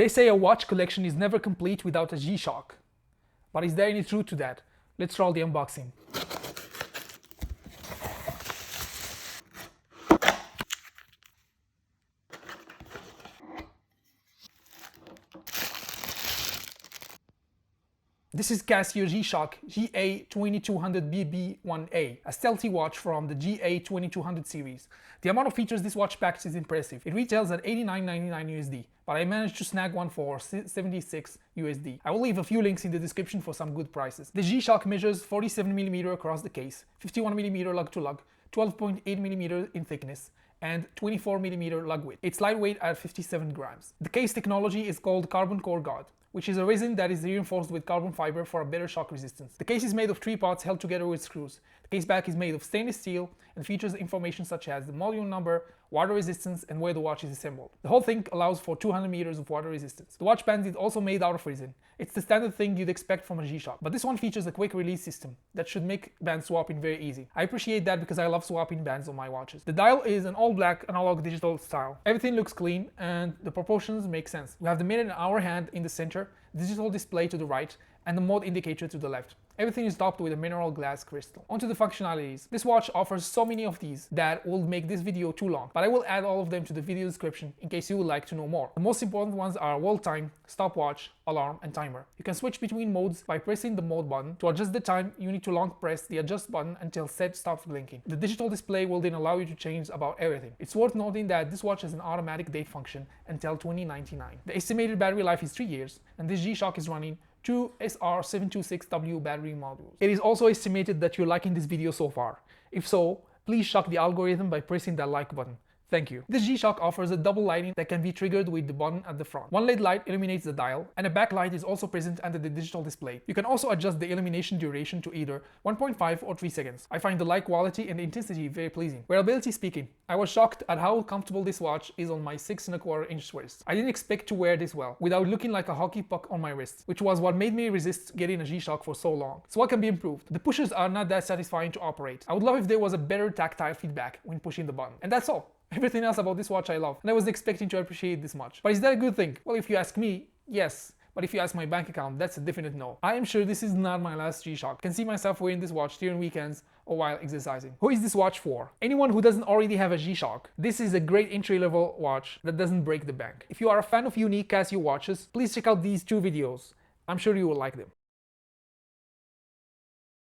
They say a watch collection is never complete without a G-Shock. But is there any truth to that? Let's roll the unboxing. This is Casio G-Shock GA2200BB-1A, a stealthy watch from the GA2200 series. The amount of features this watch packs is impressive. It retails at $89.99 USD, but I managed to snag one for $76 USD. I will leave a few links in the description for some good prices. The G-Shock measures 47mm across the case, 51mm lug to lug, 12.8mm in thickness, and 24mm lug width. It's lightweight at 57 grams. The case technology is called Carbon Core Guard, which is a resin that is reinforced with carbon fiber for a better shock resistance. The case is made of 3 parts held together with screws. The case back is made of stainless steel and features information such as the module number, water resistance, and where the watch is assembled. The whole thing allows for 200 meters of water resistance. The watch band is also made out of resin. It's the standard thing you'd expect from a G-Shock, but this one features a quick release system that should make band swapping very easy. I appreciate that because I love swapping bands on my watches. The dial is an all-black analog digital style. Everything looks clean and the proportions make sense. We have the minute and hour hand in the center, digital display to the right, and the mode indicator to the left. Everything is topped with a mineral glass crystal. Onto the functionalities. This watch offers so many of these that will make this video too long, but I will add all of them to the video description in case you would like to know more. The most important ones are world time, stopwatch, alarm, and timer. You can switch between modes by pressing the mode button. To adjust the time, you need to long press the adjust button until set stops blinking. The digital display will then allow you to change about everything. It's worth noting that this watch has an automatic date function until 2099. The estimated battery life is 3 years, and this G-Shock is running 2 SR726W battery modules. It is also estimated that you're liking this video so far. If so, please shock the algorithm by pressing that like button. Thank you. This G-Shock offers a double lighting that can be triggered with the button at the front. One LED light illuminates the dial, and a backlight is also present under the digital display. You can also adjust the illumination duration to either 1.5 or 3 seconds. I find the light quality and intensity very pleasing. Wearability speaking, I was shocked at how comfortable this watch is on my 6.25-inch wrist. I didn't expect to wear this well, without looking like a hockey puck on my wrist, which was what made me resist getting a G-Shock for so long. So what can be improved? The pushers are not that satisfying to operate. I would love if there was a better tactile feedback when pushing the button. And that's all. Everything else about this watch I love, and I wasn't expecting to appreciate this much. But is that a good thing? Well, if you ask me, yes. But if you ask my bank account, that's a definite no. I am sure this is not my last G-Shock. I can see myself wearing this watch during weekends or while exercising. Who is this watch for? Anyone who doesn't already have a G-Shock. This is a great entry-level watch that doesn't break the bank. If you are a fan of unique Casio watches, please check out these 2 videos. I'm sure you will like them.